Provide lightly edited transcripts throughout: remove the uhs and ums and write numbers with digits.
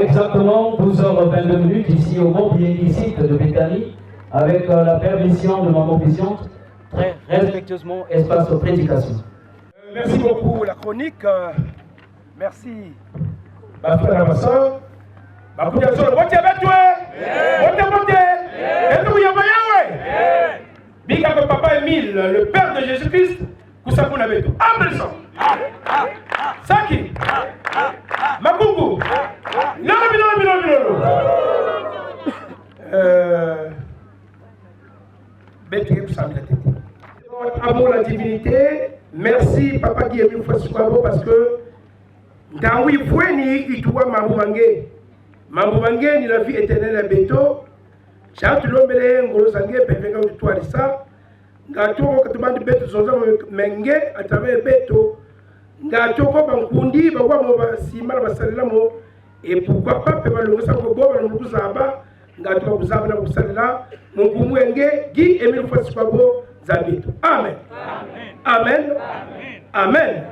Exactement 12h22 minutes ici au Montpellier site de Béthanie, avec la permission de Maman Vision, très respectueusement, espace de prédication. Merci beaucoup la chronique. Merci ma frère et ma soeur. Ma population, vote Bika Papa Émile, le père de Jésus-Christ, Kousakouna Beto. Ambelson. Saki. Makungu. Amour la divinité, merci Papa Guillaume Fosukabo parce que dans oui ni itoua Mamoumangue. Mamoumangue ni la vie éternelle à Beto. Chatu lombele ngolo sangue pefenga utwali sa. Ngato ko tumandi Beto zoza menge à travers Beto. Ngato ko bankundi bakwa mo basimala basalela mo et pourquoi pas pe balongo sa ko bo balongo kuzaba ngato kuzaba na kusalela mungu mwenge Guy Emile Fosukabo Zabito. Amen. Amen. Amen.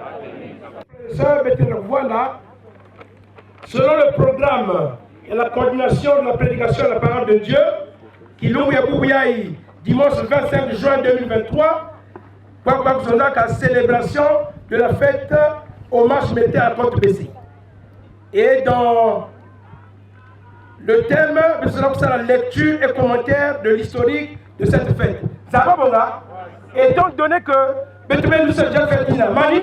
Voilà, selon le programme et la coordination de la prédication de la parole de Dieu, qui l'ouvre dimanche 25 juin 2023, la célébration de la fête hommage mettait à Côte Bessie. Et dans le thème, c'est la lecture et commentaire de l'historique de cette fête. Zababonga, étant donné que Bethlehem nous a déjà fait Mani,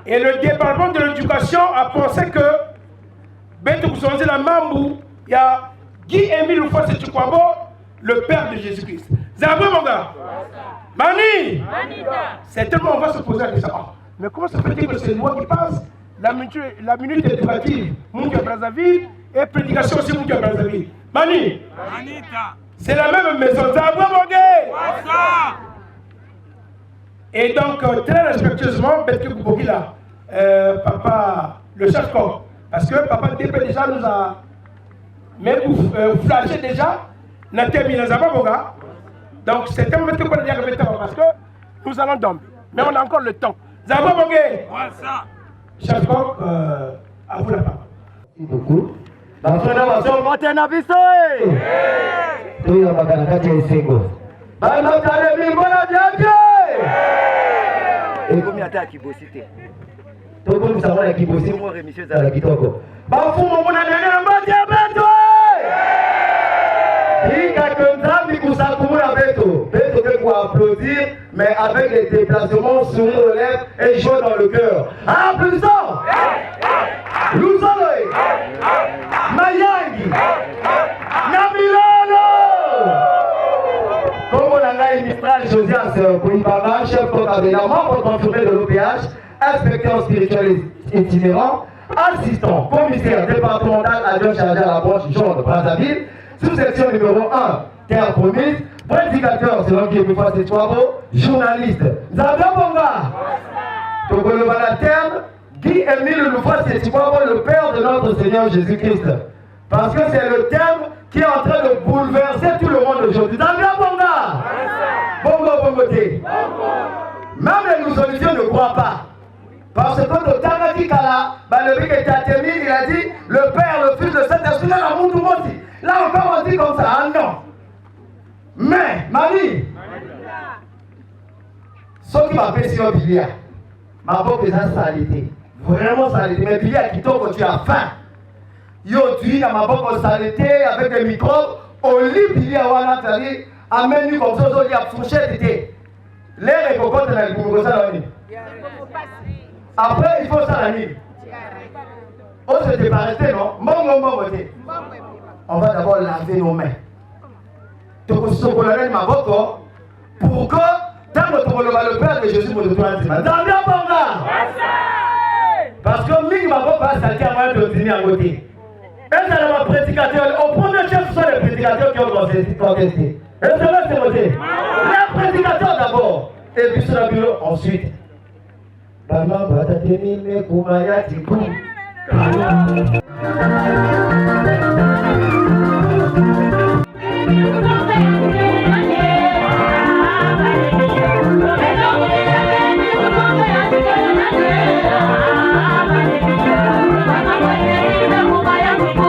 et le département de l'éducation a pensé que Bethlehem la Mambou, il y a Guy Emile Oufouasse Tchoukwabo, le père de Jésus-Christ. Zababonga, Mani, c'est tellement on va se poser la question. Oh, mais comment se fait-il que c'est moi qui passe la minute éducative, Moukia Brazzaville, et prédication aussi Moukia Brazzaville. Mani, c'est la même maison. Et donc, très respectueusement, papa, le chef corps, parce que papa DP déjà nous a flashé déjà, donc c'est un moment qu'on a dit parce que nous allons dormir. Mais on a encore le temps. Zababogé, chef corps, à vous la parole. Merci beaucoup. Ma frère, ma soeur, montez na biso. Tout le monde a fait un single. Bah, nous allons vivre la diable. Et combien de Kibosité? Tout le monde sait que Kibosité, moi, monsieur Zala Kitoko. Bah, fou, mon ami, on va dire Beto. Il y a quelqu'un qui nous a couru à Beto. Beto fait quoi applaudir, mais avec les déplacements, sourire aux lèvres et jouer dans le cœur. Ah, plus tard! Luzoloy! Mayangi! Nabilano! Comme on a eu Mistral Josias Kouibama, chef coordinateur, membre confirmé de l'OPH, inspecteur spirituel itinérant, assistant, commissaire départemental adjoint chargé à la branche Jean de Brazzaville, sous-section numéro 1, terre promise, prédicateur selon qui est Moufa Setouabo, journaliste. Zababonga! Togolobana terme, Guy Emile Moufa Setouabo, le père de notre Seigneur Jésus-Christ. Parce que c'est le terme qui est en train de bouleverser tout le monde aujourd'hui. Zababonga! Bongo Bongoté. Même les musulmans ne croient pas. Parce que le Tanaki Kala, le mec était attermi, il a dit le Père, le Fils, le Saint-Esprit, là, là encore on dit comme ça, ah non. Mais, Marie, ce qui m'a fait sur Bilia, ma boque est en salité. Vraiment salité. Mais Bilia qui tombe quand tu as faim. Yo, tu dis dans ma boque en salité avec des microbes, au lit Bilia, on a fait, amène-nous comme ça, il y a fourchette été. L'air est cocotte dans le bourreau, ça, après, il faut ça la nuit. On se débarrasser, non? On va d'abord laver nos mains. Pour que, tant que le Père de Jésus, parce que Ming Mabo va s'arrêter à moi de venir à côté. Et ça va prédicateur. Au premier chef, ce sont les prédicateurs qui ont contesté. Et ça va se voter. Les prédicateurs d'abord. Et puis sur le bureau ensuite. Bama batatemi me kumaya tiku. Thank you.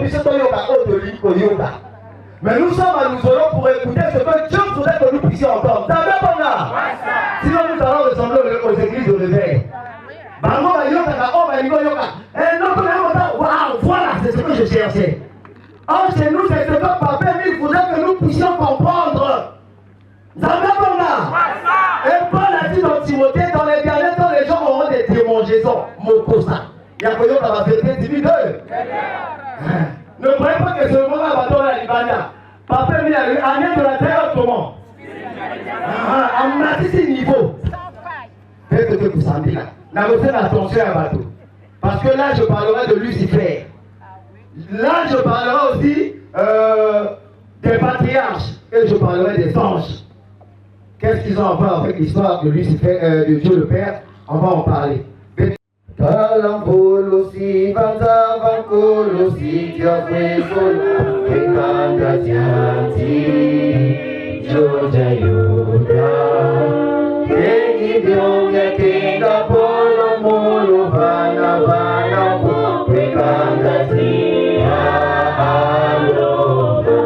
puissions yoga. Mais nous sommes à nous allons pour écouter ce que Dieu voudrait que nous puissions entendre. Sinon nous allons ressembler aux églises de réveil. Voilà, c'est ce que je cherchais. Chez nous, c'est ce que Papa il voudrait que nous puissions comprendre. Et Paul a dit dans Timothée, dans les derniers temps, les gens auront des démangeaisons. Mokosa. Il y a que ça va faire timide. Ne croyez pas que ce moment va dans la Libana. Papa il a eu un lien de la terre comment? À ce niveau. Faites que vous sentez là. N'avez pas attention à bateau. Parce que là, je parlerai de Lucifer. Là, je parlerai aussi des patriarches. Et je parlerai des anges. Qu'est-ce qu'ils ont à voir avec l'histoire de Lucifer, de Dieu le Père? On va en parler. Kalampulusi bangsa bangkulusi tiapwesul kekanda janti Joja Yuda Kengi byongya kenga polo mulu vana vana kekanda tia aloha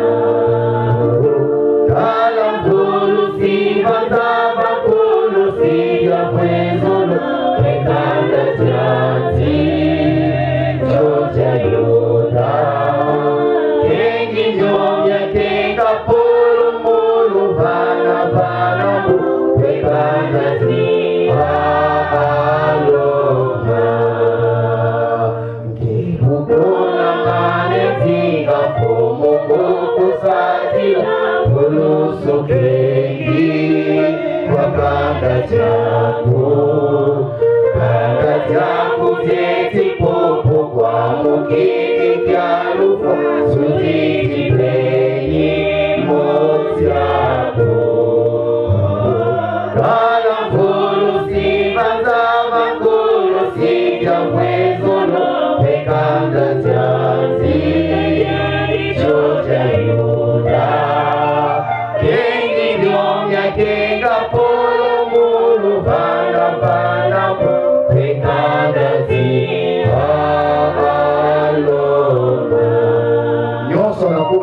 Kalampulusi bangsa bangkulusi tiapwesul kekanda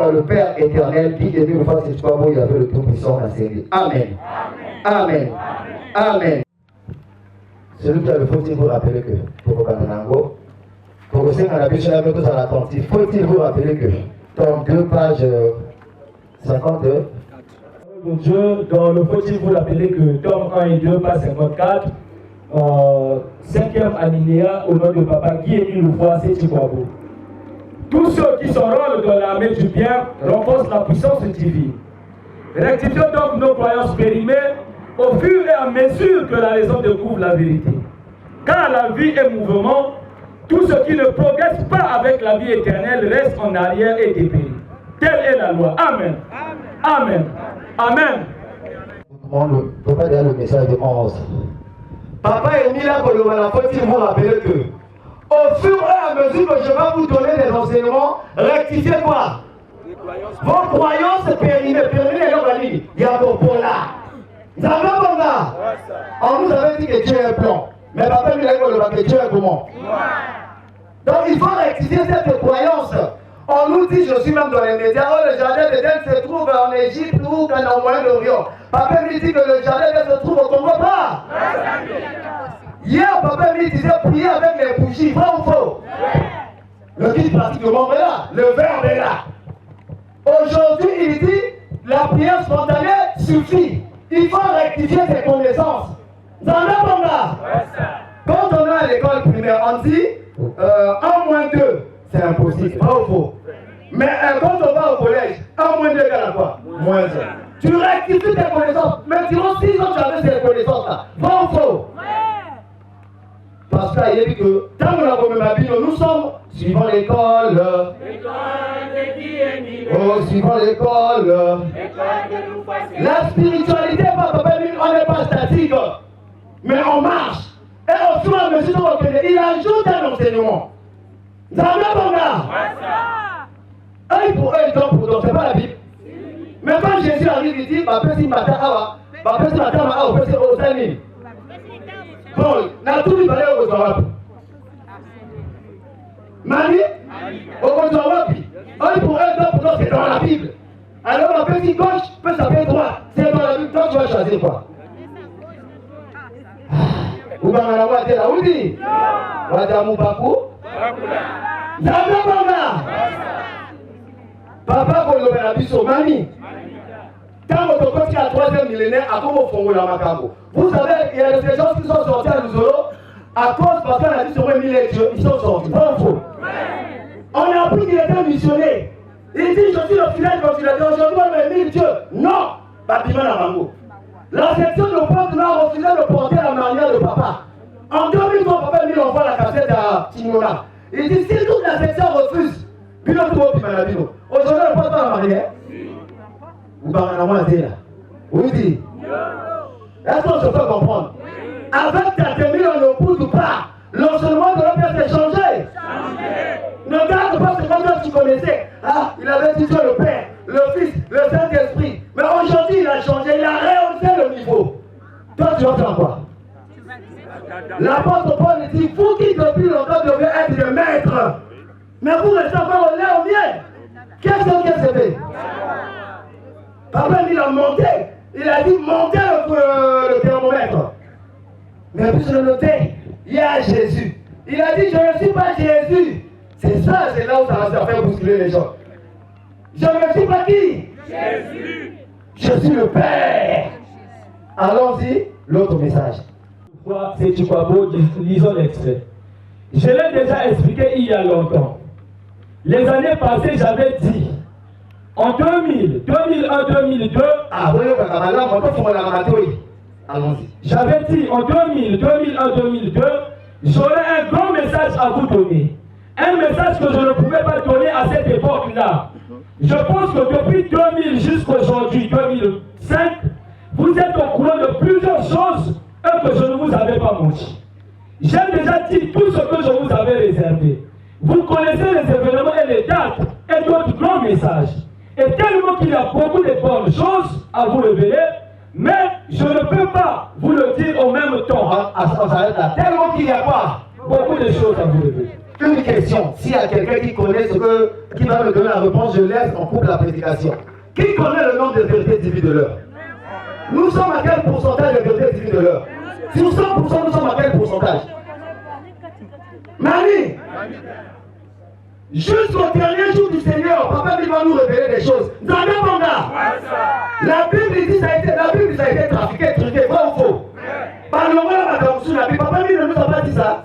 Le Père éternel, dit de nous face et toi, il avait le Tout-Puissant à servir. Amen. Amen. Amen. Celui qui a le faut-il vous rappeler que pour Kananango, pour que c'est qu'on a pu changer tous à l'attentif, faut-il vous rappeler que dans 2 pages 52, mon Dieu, dans le faut-il vous rappeler que tome 1 et 2, page 54, 5e alinéa au nom de Papa Guy-Émile Louvois, c'est Tikwabo. Tous ceux qui s'enrôlent dans l'armée du bien renforcent la puissance divine. Rectifions donc nos croyances périmées au fur et à mesure que la raison découvre la vérité. Car la vie est mouvement, tout ce qui ne progresse pas avec la vie éternelle reste en arrière et dépérit. Telle est la loi. Amen. Amen. Amen. Papa derrière le message de 11. Papa est mis là pour le mal. Faut-il vous rappeler que au fur et à mesure que je vais vous donner des enseignements, rectifiez quoi? Vos croyances périmées, et l'organisme. Il y a vos points là. Vous avez un bon là. On nous avait dit que Dieu est un plan. Mais papa nous a dit que Dieu est comment? Donc il faut rectifier cette croyance. On nous dit, je suis même dans les médias, oh le jardin d'Éden se trouve en Égypte ou au Moyen-Orient. Papa me dit que le jardin d'Éden se trouve au Congo, pas? Hier, papa me disait prier avec les bougies, vrai ou faux? Le guide pratiquement est là, le verbe est là. Aujourd'hui, il dit, la prière spontanée suffit. Il faut rectifier ses connaissances. Dans le bon là. Quand on est à l'école primaire, on dit 1 - 2, c'est impossible, vrai ou faux? Mais quand on va au collège, 1 - 2 égale à quoi? -1. Tu rectifies tes connaissances, mais durant 6 ans, tu avais ces connaissances-là. Vrai ou faux? Parce qu'il a dit que tant qu'on a commis ma vie, nous sommes suivant l'école. Oh, suivant l'école. La spiritualité, on n'est pas statique, mais on marche. Et au fur et à mesure qu'on connaît, il ajoute un enseignement. Vous avez un bon gars? Un pour eux, donc pour d'autres, c'est pas la Bible. Mais quand Jésus arrive, il dit, ma petite matin, ma petite matin, aux amis. Paul, n'a tout dit parler aux Arabes. Mani, au Konzawapi. Un pour un, deux pour l'autre, c'est dans la Bible. Alors on peut dire gauche, peut s'appeler droite. C'est dans la Bible, toi tu vas choisir quoi? Vous m'avez dit là, vous dites Madame Moubakou Papa, vous l'avez dit sur Mani. Quand on continue à la 3e millénaire, à comment on fait la Macambo? Vous savez, il y a des gens qui sont sortis à Luzolo à cause parce qu'on a dit sur 1000 dieux, ils sont sortis. Pas faux. On a appris qu'il était missionnaire. Il dit je suis le fidèle continuateur, aujourd'hui on met 1000 dieux. Non, Babima Namango. La section de porte a refusé de porter la manière de papa. En 2003, papa a mis l'enfant à la cassette à Timona. Il dit si toute la section refuse, aujourd'hui on ne porte pas la manière. Vous parlez à moi, là. Vous dites est-ce qu'on se fait comprendre? Avec ta tenue, on ne pousse ou pas. L'enseignement de l'homme s'est changé. Ne garde pas ce que tu connaissais. Ah, il avait dit Dieu le Père, le Fils, le Saint-Esprit. Mais aujourd'hui, il a changé, il a rehaussé le niveau. Toi, tu vas faire quoi? L'apôtre Paul dit vous qui depuis longtemps devez être des maîtres. Mais vous restez encore au lait au miel. Qu'est-ce que c'est fait? Papa, il a monté. Il a dit montez le thermomètre. Mais puis je le notais, il y a Jésus. Il a dit je ne suis pas Jésus. C'est ça, c'est là où ça va se faire bousculer les gens. Je ne suis pas qui? Jésus. Je suis le Père. Allons-y, l'autre message. C'est Chikwabo, lisons l'extrait. Je l'ai déjà expliqué il y a longtemps. Les années passées, j'avais dit, en 2000, 2001, 2002, allons-y. J'avais dit en 2000, 2001, 2002, j'aurais un grand message à vous donner. Un message que je ne pouvais pas donner à cette époque-là. Je pense que depuis 2000 jusqu'à aujourd'hui, 2005, vous êtes au courant de plusieurs choses que je ne vous avais pas montré. J'ai déjà dit tout ce que je vous avais réservé. Vous connaissez les événements et les dates et d'autres grands messages. Et tellement qu'il y a beaucoup de bonnes choses à vous révéler, mais je ne peux pas vous le dire en même temps. On s'arrête là. Tellement qu'il y a quoi? Beaucoup de choses à vous révéler. Une question. S'il y a quelqu'un qui connaît qui va me donner la réponse, je laisse, on coupe la prédication. Qui connaît le nombre de vérités divines de l'heure? Nous sommes à quel pourcentage de vérités divines de l'heure? Sur 100%, nous sommes à quel pourcentage? Mani, jusqu'au dernier jour du Seigneur, papa va nous révéler des choses. La Bible dit ça a été trafiqué, truqué, vrai ou faux? Par le moment où la Bible, papa ne nous a pas dit ça.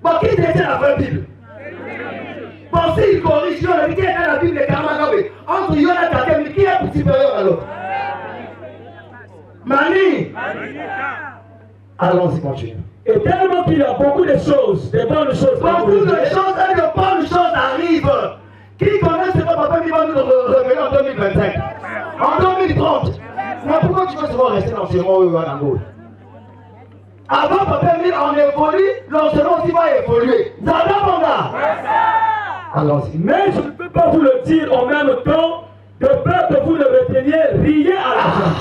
Bon, qui détient la vraie Bible? Bon, s'il corrige, on a dit qu'il y a la Bible de Kamagawe. Entre Yonatan et Miki, qui est supérieur à l'autre? Mani, allons-y, continue. Et tellement qu'il y a beaucoup de choses, de bonnes choses. Beaucoup de choses, et de bonnes choses arrivent. Qui connaît ce que papa va nous révéler en 2025? En 2030? Mais pourquoi tu veux souvent rester dans ce monde en Angola? Avant papa on évolue, l'enseignement aussi va évoluer. Allons-y. Mais je ne peux pas vous le dire en même temps, de peur que vous le reteniez, riez à la fin.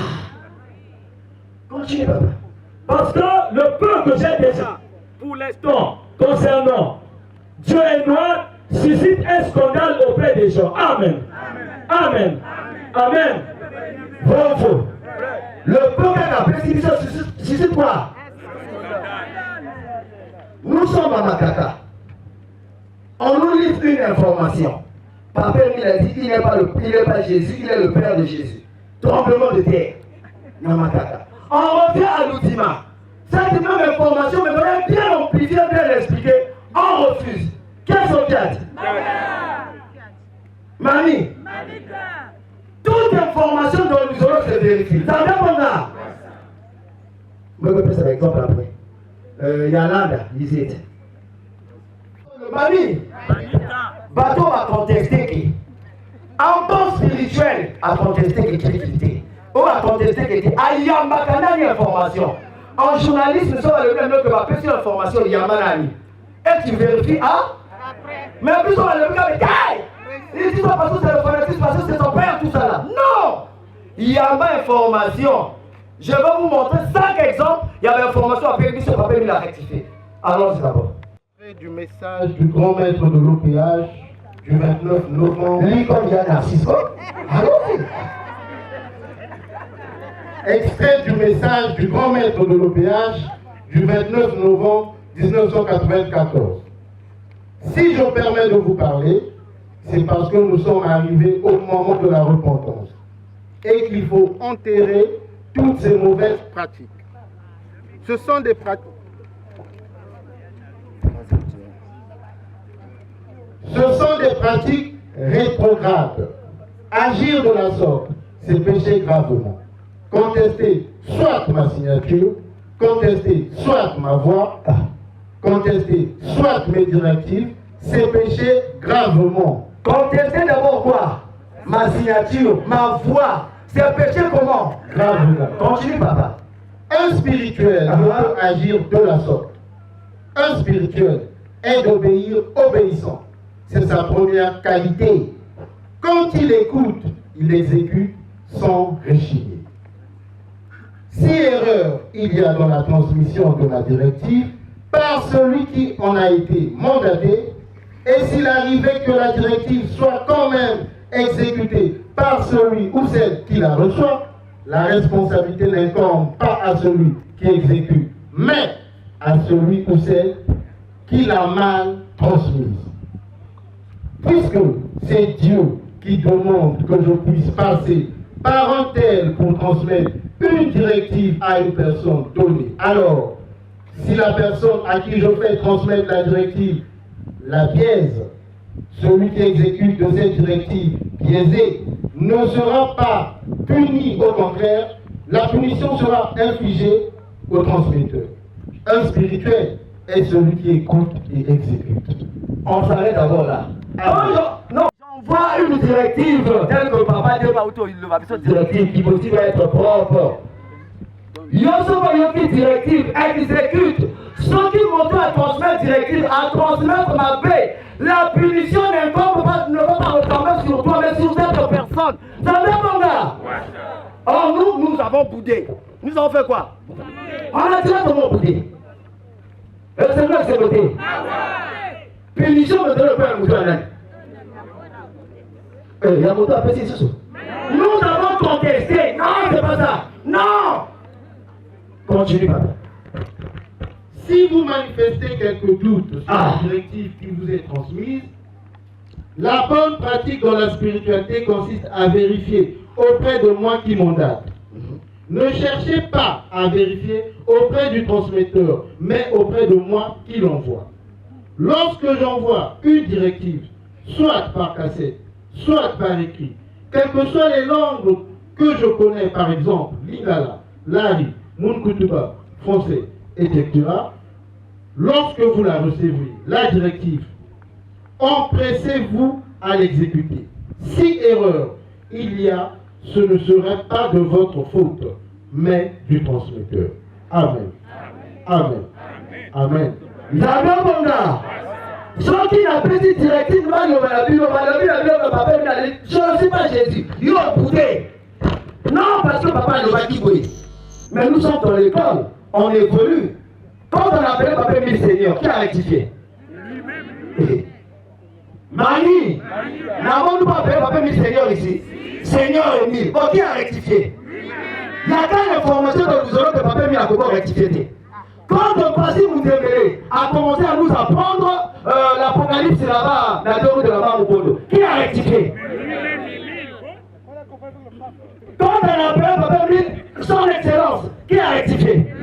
Continue, papa. Parce que le peu que j'ai déjà, pour l'instant, concernant Dieu est noir, suscite un scandale auprès des gens. Amen. Amen. Amen. Bon, faux. Le peu qu'elle a appelé, suscite quoi? Nous sommes à Makaka. On nous livre une information. Papa il a dit qu'il n'est pas Jésus, il est le Père de Jésus. Tremblement de terre. Namakaka. On revient à l'Oudima. Cette même information, mais vraiment bien amplifier, bien l'expliquer. On refuse. Qu'est-ce qu'on a dit? Mamie. Toute information dont nous aurons se vérifie. Ça dépend là. Je vais passer un exemple après. Yalanda, lisez. Mamie. Bateau a contesté qui? En temps spirituel, a contesté qui était. Ou a contesté qui était. Ayambakana une information. En journalisme, nous sommes le même que ma petite information Yamanani. Et tu vérifies, hein? Mais plus on va le même avec il dit pas parce que c'est le fanatisme, parce que c'est son père, tout ça là. Non! Il y a ma information. Je vais vous montrer 5 exemples. Il y avait information après lui, ce papier, il a rectifié. Allons-y d'abord. Du message du grand maître de l'OPH du 29 novembre. Lui, comme il y a Narcisse, allons-y. Extrait du message du grand maître de l'OPH du 29 novembre 1994. Si je me permets de vous parler, c'est parce que nous sommes arrivés au moment de la repentance et qu'il faut enterrer toutes ces mauvaises pratiques. Ce sont des pratiques. Ce sont des pratiques rétrogrades. Agir de la sorte, c'est pécher gravement. Contester soit ma signature, contester soit ma voix, contester soit mes directives, c'est pécher gravement. Contester d'abord quoi? Ma signature, ma voix. C'est péché comment? Gravement. Continue, papa. Un spirituel doit agir de la sorte. Un spirituel est d'obéir obéissant. C'est sa première qualité. Quand il écoute, il exécute sans rechigner. Si erreur il y a dans la transmission de la directive par celui qui en a été mandaté, et s'il arrivait que la directive soit quand même exécutée par celui ou celle qui la reçoit, la responsabilité n'incombe pas à celui qui exécute, mais à celui ou celle qui l'a mal transmise. Puisque c'est Dieu qui demande que je puisse passer par un tel pour transmettre une directive à une personne donnée, alors, si la personne à qui je fais transmettre la directive la biaise, celui qui exécute de cette directive biaisée ne sera pas puni, au contraire, la punition sera infligée au transmetteur. Un spirituel est celui qui écoute et exécute. On s'arrête d'abord là. Non, j'envoie une directive telle que papa dit une directive qui aussi va être propre. Yosoba directive exécute. Ceux qui m'ont à transmettre directive, à transmettre ma paix, la punition ne va pas retomber sur toi, mais sur cette personne. Ça va mon gars? Or nous avons boudé. Nous avons fait quoi? On a directement boudé. Le Seigneur s'est voté. Punition me donne le père mouton à l'âne. Il y a un mouton à passer ce soir. Nous avons contesté. Non, c'est pas ça. Non. Continue, papa. Si vous manifestez quelques doutes sur la directive qui vous est transmise, la bonne pratique dans la spiritualité consiste à vérifier auprès de moi qui mandate. Ne cherchez pas à vérifier auprès du transmetteur, mais auprès de moi qui l'envoie. Lorsque j'envoie une directive, soit par cassette, soit par écrit, quelles que soient les langues que je connais, par exemple, Lingala, Lari, Munkutuba, français, etc., lorsque vous la recevez, la directive, empressez-vous à l'exécuter. Si erreur il y a, ce ne serait pas de votre faute, mais du transmetteur. Amen. Amen. Amen. Zababonga. Ceux qui n'ont pas cette directive, je ne suis pas Jésus. Ils ont boudé. Non, parce que papa ne va pas dire. Mais nous sommes dans l'école, on évolue. Quand on appelle papa mille Seigneur, qui a rectifié? Mani, n'avons-nous pas appelé papa mille Seigneur ici? Seigneur Émile, bon, qui a rectifié? Il y a qu'une information que nous aurons que papa mille a beaucoup rectifié. Quand le passé vous démêlez a commencé à nous apprendre l'Apocalypse là-bas, la théorie de là-bas au Bodo, qui a rectifié? Quand on appelle papa mille, son excellence, qui a rectifié?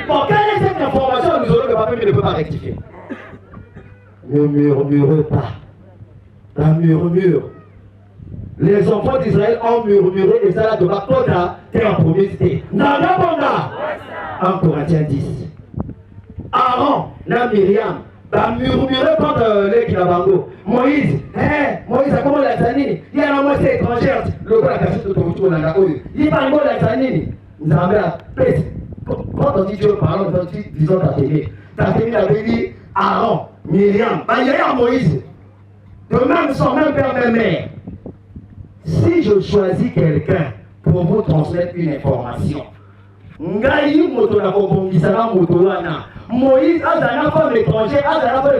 Bon, quelle est cette information que nous aurons que papa mille ne peut pas rectifier? Ne murmurez pas. La murmure. Les enfants d'Israël ont murmuré et ça là de Bakota, t'es en premier cité. Nagabonga. 1 Corinthiens 10. Aaron, na Myriam, va murmurer contre les Kinabango. Moïse, Moïse a comment la Zanini? Il y a une moitié étrangère, le gars a caché tout au bout de la Nagoye. Il parle de la Zanini. Nous avons la paix. Quand on dit Dieu, parlons, disons ta télé. Ta télé avait dit Aaron, Myriam, il y a Moïse. De même son même père, même mère. Si je choisis quelqu'un pour vous transmettre une information, Moïse, Azana femme étrangère,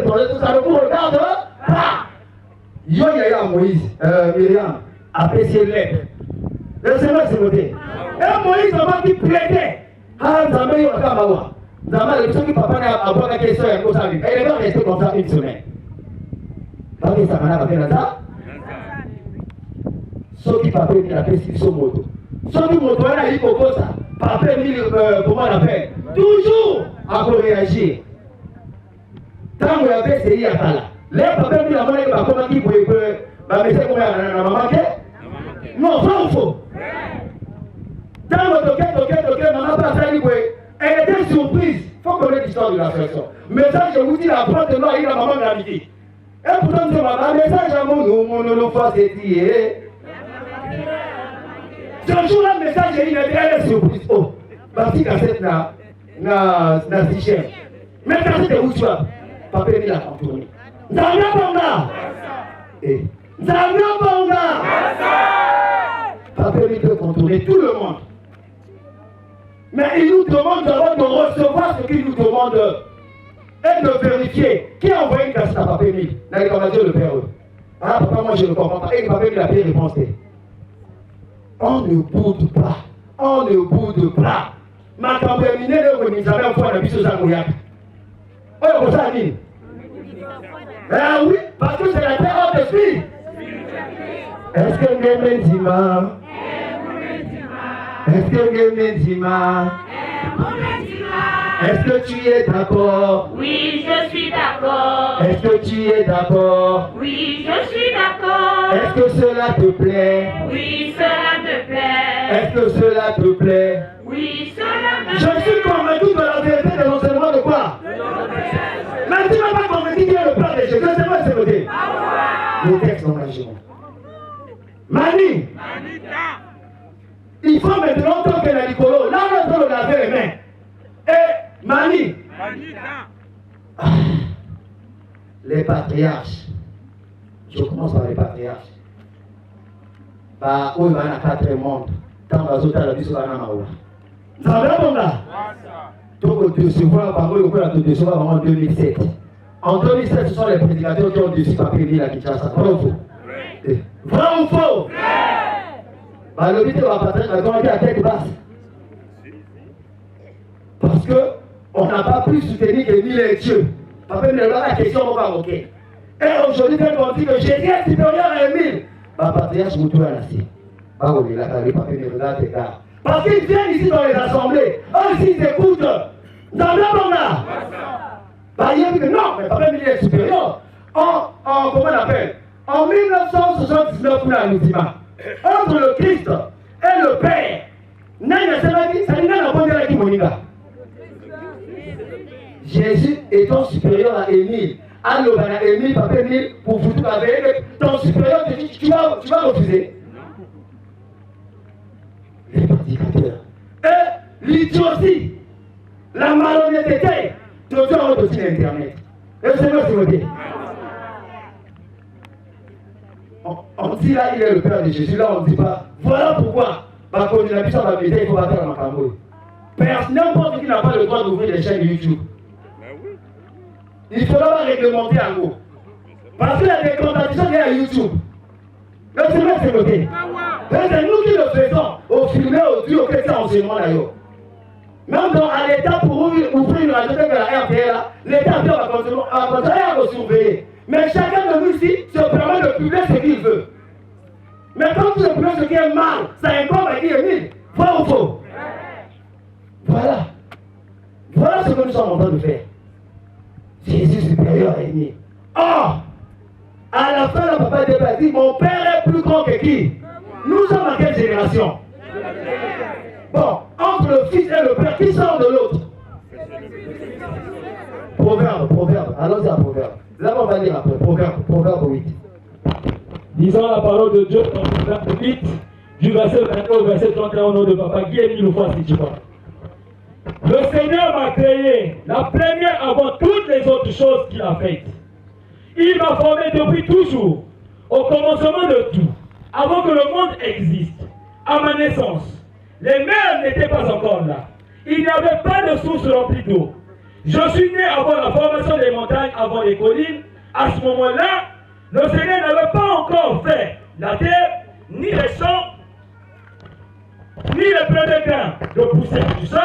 tout ça ne vous regarde pas. Yo yaya Moïse, Myriam, apprécié l'être. Laissez-moi se noter. Et Moïse, avant qu'il plaidait, ah, Nzambe yo kamawa. Nzambe le qui papa n'a avoir la question et comme ça. Et il va rester comme ça une semaine. Parce que ça m'a pas fait ça. Sauf qui papa il a fait sur moto. Sauf qui moto là il faut ça. Papa il comment on appelle? Toujours à réagir. Tant que la paix c'est y a pas là. Les papas il a monnaie pas comment qui peut bah mais c'est comment on a manqué? Non, vrai ou faux? Tant que maman pas ça elle était surprise. Il faut connaître l'histoire de la chanson. Mais ça, je vous dis, la preuve de moi, il a maman gravité. Et pourtant, c'est maman, mais ça, j'ai mon fois, c'est dit. Ce jour-là, le message, il était surprise. Oh, parce que cassette na Sichem. Mais cassette est où tu vas? Papa, il a contourné. Zamia Bonga! Zamia Bonga! Papa, il peut contourner tout le monde. Mais il nous demande d'abord de recevoir ce qu'il nous demande et de vérifier. Qui a envoyé une cassette à Papa Emile? Là, il va dire le père. Ah, papa, moi je ne comprends pas. Et Papa Emile a pris réponse. On ne boude pas. On ne boude pas. Ma campagne, il est où nous avons fait la vie sur Zangoyak. Oh, il y a ça, Nine. Ah oui, parce que c'est la terre de l'esprit. Est-ce que vous me dites? Est-ce que vous me dites? Est-ce que tu es d'accord? Oui, je suis d'accord. Est-ce que tu es d'accord? Oui, je suis d'accord. Est-ce que cela te plaît? Oui, cela me plaît. Est-ce que cela te plaît? Oui, cela me Je plaît. suis convaincu de la vérité de l'enseignement de quoi? Mais tu n'as pas convaincu qu'il y a le plan de Jésus. C'est moi, c'est noté. Le texte d'engagement. Mani. Il faut maintenant tant que la Nicolo, là on est en train de laver les mains. Et Mani. Ah, les patriarches. Je commence par les patriarches. Bah, où il va y avoir 4 mondes. Tant que les autres la vie sur la main. Ça va bon là? Donc, décevoir, par contre, on a décevoir en 2007. En 2007, ce sont les prédicateurs qui ont déçu Papa Emile à Kinshasa. Vrai ou faux? Vrai ou faux? Bah, le but va partir à tête basse. Parce qu'on n'a pas pu soutenir Émile est Dieu. Papa Emile a la question, on va moquer. Et aujourd'hui, quand on dit que Jésus est supérieur à Émile, bah, patriarche, vous trouvez à la scie. Bah, on est là, Papa Emile regarde tes gars. Parce qu'ils viennent ici dans les assemblées. Eux aussi, ils écoutent. Dans le bon là. Bah, il dit que non, mais Papa Emile est supérieur. Comment on appelle? En 1979, là, nous disons, entre le Christ et le Père, Jésus étant supérieur à Émile. Alors, Émile, Papa Emile, pour vous tout avec ton supérieur, tu vas refuser. Les prédicateurs. Et l'idiotie, la malhonnêteté, tout ça on aussi l'Internet. Et c'est moi qui vous dis. On dit là, il est le Père de Jésus. Là, on ne dit pas, voilà pourquoi. Parce qu'on a vu ça dans la médaille, il faut pas faire un macambo. N'importe qui n'a pas le droit d'ouvrir des chaînes YouTube. Il faudra pas réglementer en gros. Parce qu'il y a des contradictions liées à YouTube. Mais c'est vrai, c'est noté. C'est nous qui le faisons, au filmé, au duo, au fait ça enseignement d'ailleurs. Même à l'État, pour ouvrir une radio de la RTL, l'État va continuer à le surveiller. Mais chacun de nous ici se permet de publier ce qu'il veut. Mais quand tu publies ce qui est mal, ça incombe à qui est mis. Vrai ou faux? Voilà. Voilà ce que nous sommes en train de faire. Jésus supérieur à Émile. Or, à la fin, le papa de dit, mon père est plus grand que qui? Nous sommes à quelle génération? Bon, entre le fils et le père, qui sort de l'autre? Proverbe. Allons-y à Proverbe. Là, on va lire après. Proverbe 8. Disons la parole de Dieu dans Proverbe 8, du verset 21 au verset 31 au nom de Papa Guy et Miloufou si tu vois. Le Seigneur m'a créé, la première avant toutes les autres choses qu'il a faites. Il m'a formé depuis toujours, au commencement de tout, avant que le monde existe, à ma naissance. Les mers n'étaient pas encore là. Il n'y avait pas de source remplie d'eau. Je suis né avant la formation des montagnes, avant les collines. À ce moment-là, Le Seigneur n'avait pas encore fait la terre, ni les champs, ni les premiers grains de pousser du sol.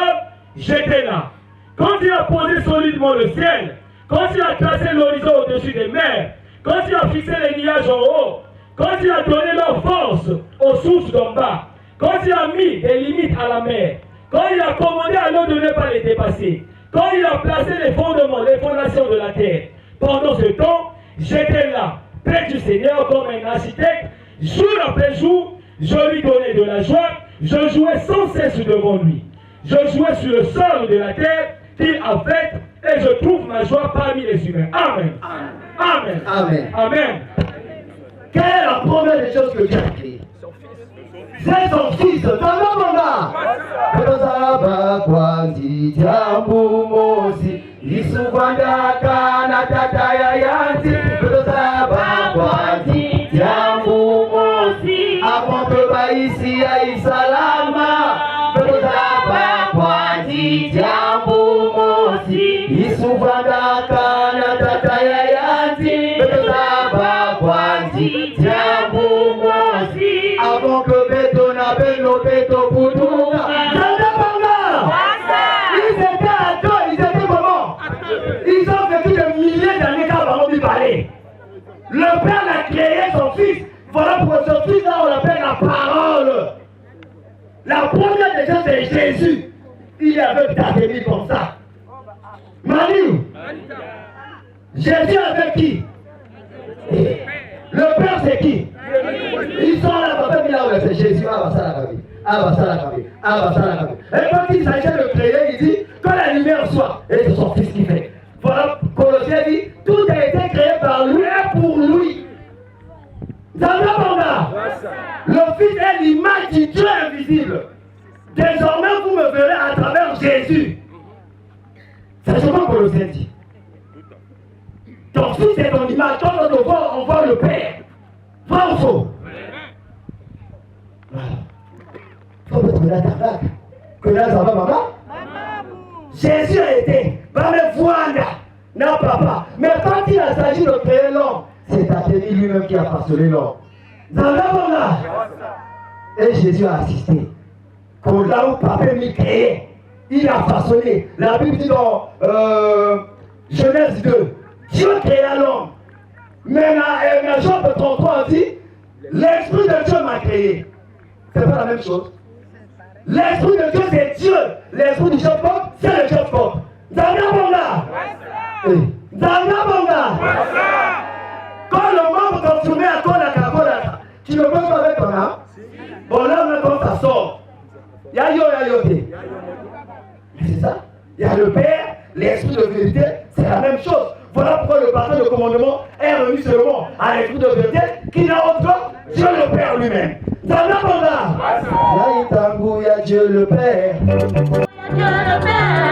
J'étais là. Quand il a posé solidement le ciel, quand il a tracé l'horizon au-dessus des mers, quand il a fixé les nuages en haut, quand il a donné leur force aux sources d'en bas, quand il a mis des limites à la mer, quand il a commandé à l'eau de ne pas les dépasser, quand il a placé les fondements, les fondations de la terre, pendant ce temps, j'étais là, près du Seigneur comme un architecte, jour après jour, je lui donnais de la joie, je jouais sans cesse devant lui. Je jouais sur le sol de la terre qu'il a faite et je trouve ma joie parmi les humains. Amen. Amen. Amen. Amen. Quelle est la première des choses que Dieu a créées? C'est son fils. Tanamanga. Pedozaba kwandi jambu mosi. Isuvanda kana tataya yanti. Pedozaba kwandi jambu mosi. Avant que Baïsi aille salama. Pedozaba kwandi jambu mosi. Isuvanda kana tataya yanti. Pedozaba kwandi jambu mosi. Avant que Beto n'appelle nos Beto Poutouna. Ils étaient à deux, ils étaient comment? Ils ont vécu des milliers d'années quand on lui parlait. Le Père a créé son fils. Voilà pour ce fils-là, on l'appelle la parole. La première des choses, c'est Jésus. Il avait daté comme ça. Manu. Jésus avec qui? Le Père, c'est qui? Ils sont là, papa, c'est Jésus, et quand il s'agit de créer, il dit que la lumière soit, et c'est son fils qui fait. Voilà, Colossiens dit, tout a été créé par lui et pour lui. Le Fils est l'image du Dieu invisible. Désormais, vous me verrez à travers Jésus. C'est ce que Colossiens dit. Ton Fils est ton image. Quand on voit le Père. Vrai ou faux? Voilà. Il faut mettre la tabac. Que là, ça va, maman? Jésus a été. Va me voir là. Non, papa. Mais quand il a s'agit de créer l'homme, c'est Athénie lui-même qui a façonné l'homme. Dans l'homme là. Et Jésus a assisté. Quand là où papa m'a créé, il a façonné. La Bible dit dans Genèse 2, Dieu créa l'homme. Mais dans Job 33, on dit, l'Esprit de Dieu m'a créé. C'est pas la même chose. L'Esprit de Dieu, c'est Dieu. L'Esprit du Job, c'est le Job. Zanabonga. Zanabonga. Quand le membre consumé à Kolaka, tu ne peux pas avec ton âme. Bon, là, quand ça sort, il y a c'est ça. Il y a le Père, l'Esprit de vérité, c'est la même chose. Voilà pourquoi le partage de commandement est remis seulement à l'Esprit de vérité qui n'a autre que Dieu le Père lui-même. Zanabonga. Il y a Dieu le Père. Dieu le Père.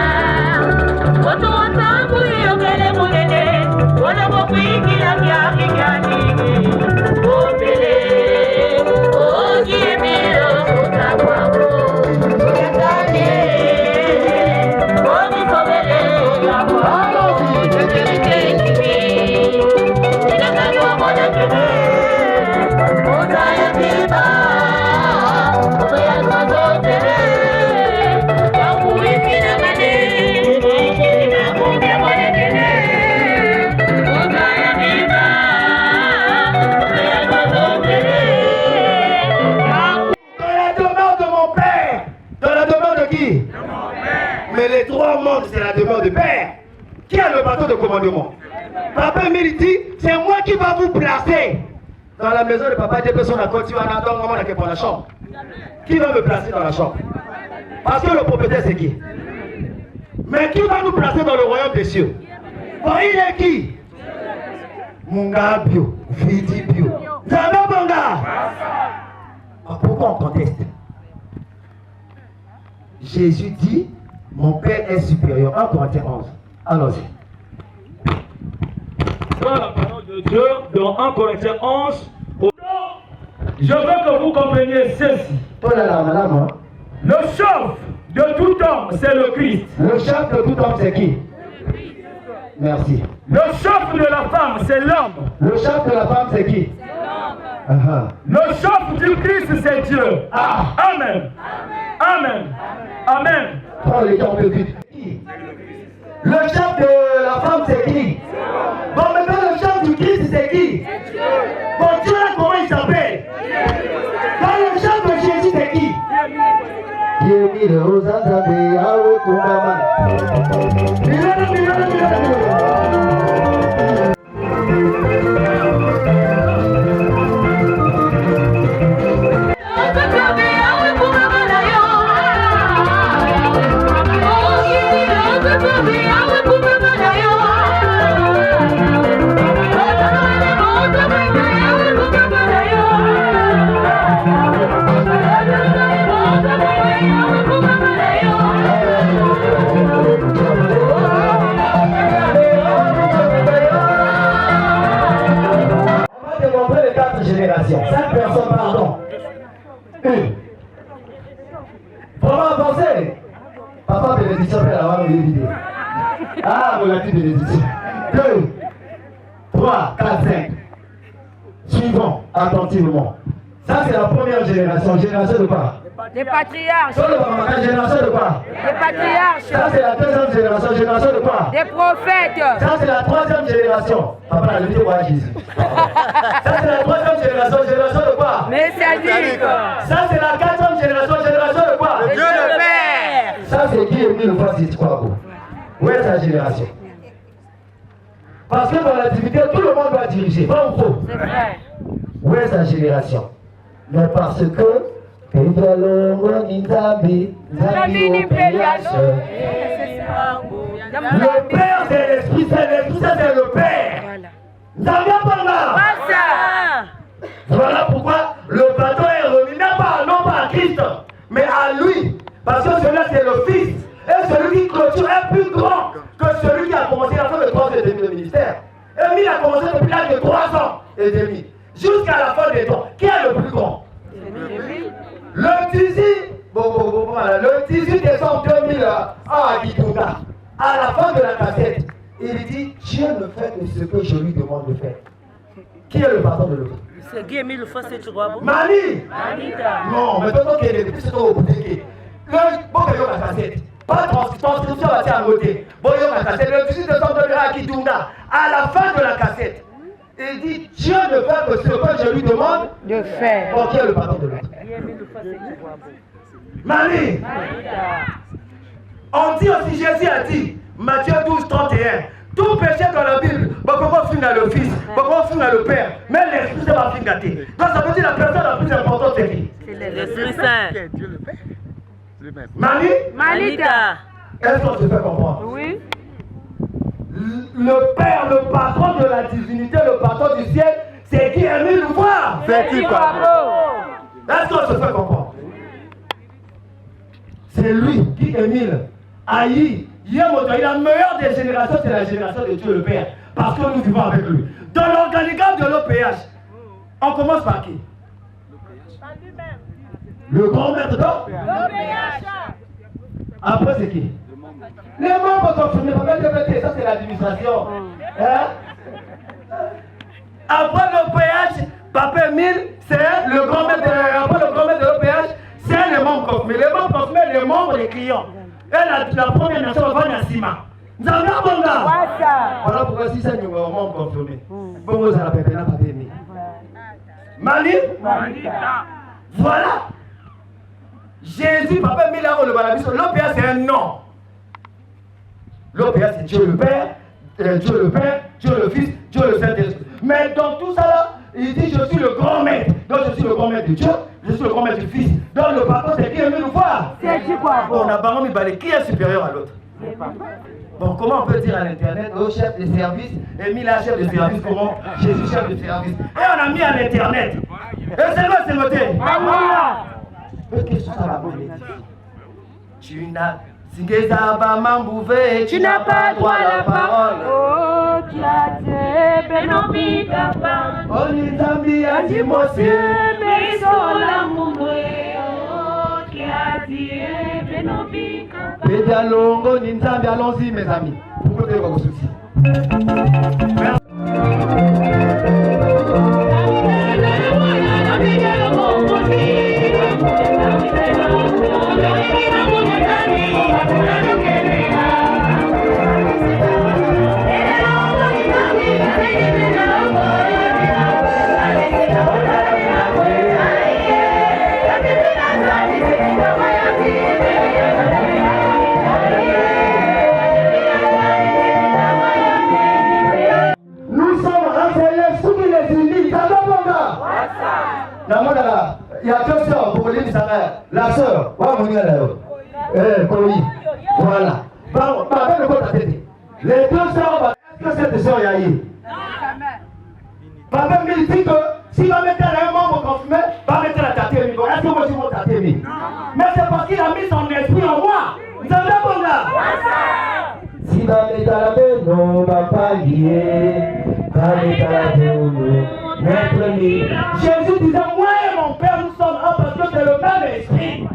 Autour ensemble, il y a des moudés. On a compris qu'il a bien gagné. Au Pélé, au Guillemille, au Tabaco. Mais les trois mondes, c'est la demeure du Père. Qui a le bateau de commandement? Papa Militi, c'est moi qui va vous placer dans la maison de papa. Des personnes à côté, dans la chambre. Qui va me placer dans la chambre? Parce que le propriétaire, c'est qui? Mais qui va nous placer dans le royaume des cieux? Bon, il est qui? Munga Bio, Vidi Bio. Zanabanga. Pourquoi on conteste? Jésus dit, mon Père est supérieur. 1 Corinthiens 11. Allons-y. Dans la parole de Dieu, dans 1 Corinthiens 11, je veux que vous compreniez ceci. Le chef de tout homme, c'est le Christ. Le chef de tout homme, c'est qui? Merci. Le chef de la femme, c'est l'homme. Le chef de la femme, c'est qui? Le chef du Christ, c'est Dieu. Amen. Amen. Amen. Prends les temps de vite. Le chef de la femme, c'est qui? Bon, maintenant, le chef du Christ, c'est qui? Bon, Dieu, là, comment il s'appelle? Dans le chef de Jésus, c'est qui? Génération. 5 personnes, pardon. Une. Vraiment avancer. Papa bénédiction fait la main vidéo. Ah, relative bénédiction. 2, 3, 4, 5. Suivons attentivement. Ça, c'est la première génération. Génération de quoi? Des patriarches. Génération de quoi? Des patriarches. Ça, c'est la deuxième génération. Génération de quoi? Des prophètes. Ça, c'est la troisième génération. Papa, la lutte à Jésus. Ça, c'est la troisième génération. Génération de quoi? Messianique. Ça, c'est la quatrième génération. Génération de quoi? Dieu le Père. Ça, c'est qui est mille fois si tu crois. Où est sa génération? Parce que dans l'activité, tout le monde doit diriger. Pas ou faux? C'est vrai. Où est sa génération? Mais parce que le Père, c'est l'Esprit, ça c'est le Père. Voilà pourquoi le bâton est remis non pas à Christ, mais à lui. Parce que celui-là c'est le Fils. Et celui qui clôture est plus grand que celui qui a commencé la fin de 3 ans et demi de ministère. Et il a commencé depuis l'âge de 3 ans et demi. Jusqu'à la fin des temps. Qui est le plus grand? Le 18 décembre 2001 à Kidunga, à la fin de la cassette, il dit Dieu ne fait que ce que je lui demande de faire. Qui est le patron de l'autre? C'est Guy Emile Fossé, tu vois. Mani! Non, mais toi qui es le plus au bout de la cassette. Pas de transcription à côté. Bon, la cassette. Le 18 décembre 2001 à Kidunga, à la fin de la cassette, il dit Dieu ne fait que ce que je lui demande de faire. Bon, qui est le patron de l'autre? Marie. On dit aussi, Jésus a dit, Matthieu 12, 31, tout péché dans la Bible, pourquoi on finit à le Fils, pourquoi on finit à le Père, mais l'Esprit c'est pas gâté. Donc ça veut dire la personne la plus importante c'est qui? C'est l'Esprit Saint. Marie? Malika. Est-ce qu'on se fait comprendre? Oui. Le Père, le patron de la divinité, le patron du ciel, c'est qui Émile Louvois? C'est qui Est-ce qu'on se fait comprendre? C'est lui qui Émile haït. Il est la meilleure des générations, c'est la génération de Dieu le Père. Parce que nous vivons avec lui. Dans l'organigramme de l'OPH, on commence par qui? Le grand maître d'or. Après c'est qui? Les membres confirmés, ça c'est l'administration. Après l'OPH, Papa Émile, c'est le grand maître de l'OPH, c'est les membres confirmés. Les membres confirmés, les membres des clients. Et la première nation va venir à Sima. Nous avons un bon gars. Voilà pourquoi si ça nous va membres confirmés. Bon, vous allez appeler Papa Émile. Mali? Voilà. Jésus, Papa Émile, le balabisson. L'OPH c'est un nom. L'OPH c'est Dieu le Père, Dieu le Père, Dieu le Fils, Dieu le Saint-Esprit. Mais dans tout ça là, il dit je suis le grand maître. Donc je suis le grand maître de Dieu, je suis le grand maître du Fils. Donc le patron c'est qui Émile Louvois? C'est qui quoi? On a Baron Mibale, qui est supérieur à l'autre? Bon, comment on peut dire à l'internet, au chef de service, Émile a chef de service, comment Jésus chef de service. Et on a mis à l'internet. Et c'est quoi c'est noté? Qu'est-ce que ça va vous dire? Tu n'as pas droit à la parole. Oh, qui a dit, Benobi, Papa. Oh, Nizambi a dit, Monsieur. Mais sur l'amour, oh, qui a dit, Benobi, Papa. Pédialongo, Nizambi, allons-y, mes amis. Pourquoi tu es comme souci? Il y a deux sœurs, vous voulez dire la sœur, voilà. Les deux sœurs, est-ce que cette sœur y a eu? Papa me dit que si va mettre un membre confirmé, va mettre la tatémie. Est-ce que moi je vais tatémie? Mais c'est parce qu'il a mis son esprit en moi. Vous avez un bon gars? Si va mettre la maison, va pas lier. Va mettre la maison, mettre les. Jésus disait, moi et mon père, nous sommes un parce que c'est le même esprit.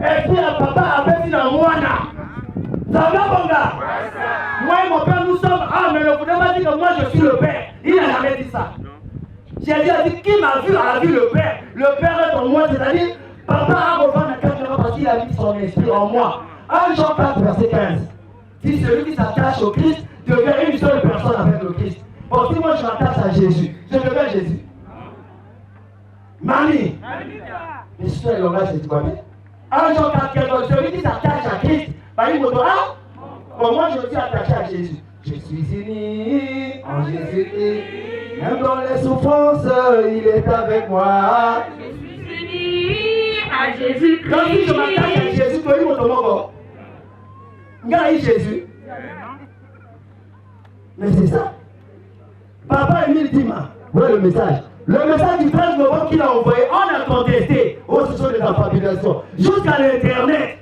Esprit à papa avait dit dans moi. Vous avez un bon gars? Moi et mon père, nous sommes un, mais ne vous pas dire que moi je suis le père. Il n'a jamais dit ça. Jésus a dit, qui m'a vu a vu le Père. Le Père est en moi, c'est-à-dire, papa a revendu à 4 ans parce qu'il a mis son esprit en moi. 1 Jean 4, verset 15. Si celui qui s'attache au Christ devient une seule personne avec le Christ. Bon, si moi je m'attache à Jésus, je deviens Jésus. Mamie. Mais si tu as le langage, c'est quoi? 1 Jean 4, 15. Celui qui s'attache à Christ, il me dit, bon, moi je suis attaché à Jésus. Je suis uni en Jésus-Christ. Même dans les souffrances, il est avec moi. Je suis unie à Jésus-Christ. Donc si je m'attache à Jésus, tu es mon tombeau. Regarde Jésus. Mais c'est ça. Papa Émile Dima, voilà le message. Le message du 13 novembre qu'il a envoyé, on a contesté. Oh, ce sont des affabulations. Jusqu'à l'internet.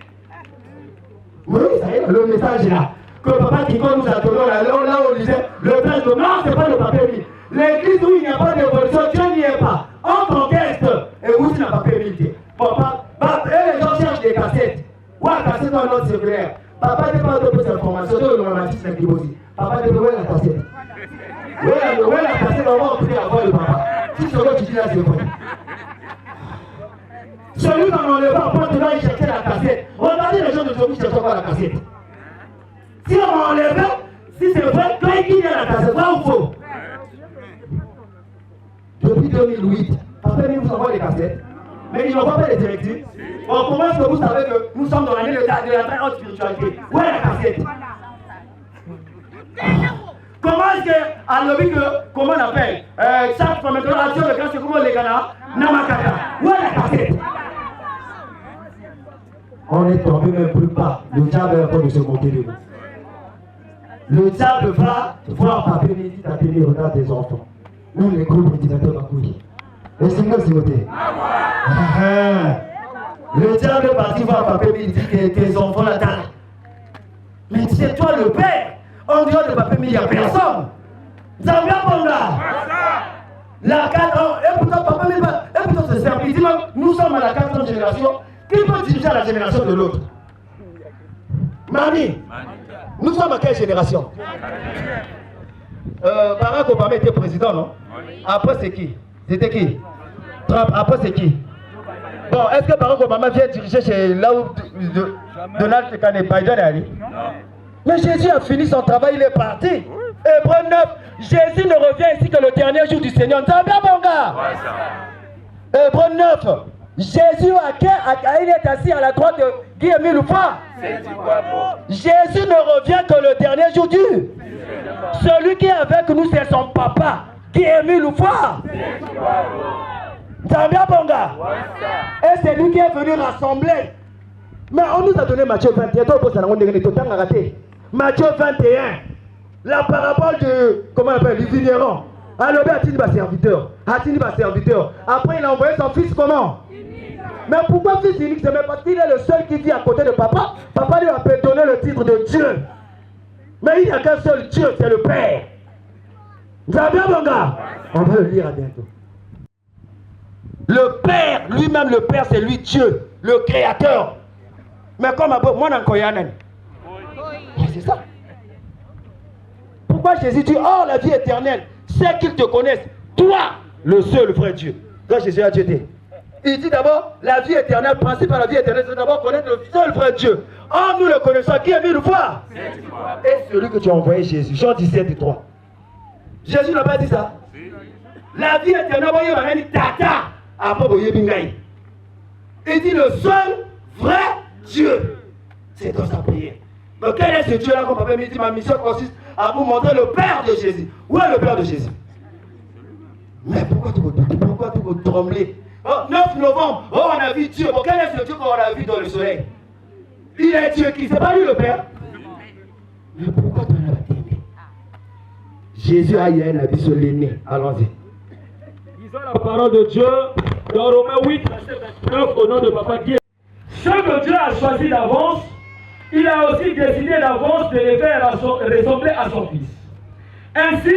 Oui, ça y est, le message est là. Que papa qui nous a donné là on disait, le 13 novembre, non, c'est pas le papier Émile. L'église où il n'y a pas d'évolution, Dieu n'y est pas. On conteste. Et où il n'a pas permis. Papa, et les gens cherchent des cassettes. Ouais, cassette dans notre circulaire. Papa n'est pas de plus d'informations. C'est le romantisme qui aussi. Papa dit, où est la cassette? Où est la cassette? On va entrer à voir le papa. Si ce que tu dis là, c'est vrai. Celui qu'on enlève en porte là, il cherchait la cassette. Regardez les gens de aujourd'hui qui cherchent pas la cassette. Si on enlève, si c'est vrai, quand il y a la cassette, vrai ou faux? Depuis 2008, papa vous envoie les cassettes, mais il n'envoie pas les directives. Bon, comment est-ce que vous savez que nous sommes dans l'année de la très haute spiritualité? Où est la cassette? Comment est-ce qu'à l'objet que, comment on appelle, chaque fois maintenant, l'action de grâce, c'est comment les Ghana, Namakata? Où est la cassette? On est tombé même plus bas. Le diable est encore de ce côté de nous. Le diable va voir papa méditer à télé, regarde des enfants. Nous, les gros prédicateurs va courir. Le Seigneur s'est voté. Le diable est parti voir papa méditer tes enfants là-dedans. Mais c'est toi le père. En dehors de papa, il n'y a personne. Zambia Ponga. La 4 ans. Et pourtant, papa, et pourtant, c'est simple. Il dit, nous sommes à la 4e génération. Qui peut diriger à la génération de l'autre? Mamie, nous sommes à quelle génération? Barack Obama était président, non? Après, c'est qui? C'était qui? Trump. Après, c'est qui? Bon, est-ce que Barack Obama vient diriger chez là où Donald Trump et Biden est allé? Non. Mais Jésus a fini son travail, il est parti. Hébreu 9, Jésus ne revient ici que le dernier jour du Seigneur. T'as bien, mon gars? Hébreu 9, Jésus il est assis à la droite de Guy-Émile Loufoua. Jésus ne revient que le dernier jour du. Celui qui est avec nous, c'est son papa, Guy-Émile Loufoua. T'as bien, mon gars? Et c'est lui qui est venu rassembler. Mais on nous a donné Matthieu 21. Matthieu 21. La parabole de, comment on appelle, du vigneron. Alors, Atini va serviteur. Atini va serviteur. Après, il a envoyé son fils comment? Mais pourquoi fils unique? C'est même parce qu'il est le seul qui vit à côté de papa. Papa lui a donné le titre de Dieu. Mais il n'y a qu'un seul Dieu, c'est le Père. Vous avez bien, mon gars? On va le lire à bientôt. Le Père, lui-même, le Père, c'est lui Dieu, le Créateur. Mais comme moi, je suis c'est ça. Pourquoi pourquoi Jésus dit, oh la vie éternelle, c'est qu'ils te connaissent, toi, le seul vrai Dieu. Quand Jésus a Dieu, il dit d'abord, la vie éternelle, le principe de la vie éternelle, c'est d'abord connaître le seul vrai Dieu. Oh, nous le connaissons, qui est mille fois. Et celui que tu as envoyé Jésus, Jean 17, 3. Jésus n'a pas dit ça. La vie éternelle, il dit tata, après il dit le seul vrai Dieu. C'est dans sa prière. Mais quel est ce Dieu-là qu'on papa me dit, ma mission consiste à vous montrer le Père de Jésus. Où est le Père de Jésus? Mais pourquoi tu veux trembler? Oh, 9 novembre, oh on a vu Dieu. Bon, quel est ce Dieu qu'on a vu dans le soleil? Il est Dieu qui, c'est pas lui le Père. Mais pourquoi tu en as aimé? Jésus a eu un habit sur l'aîné. Allons-y. Lisons la parole de Dieu dans Romains 8, verset 29, au nom de Papa Guy. Ce que Dieu a choisi d'avance, il a aussi décidé d'avance de les faire ressembler à son fils. Ainsi,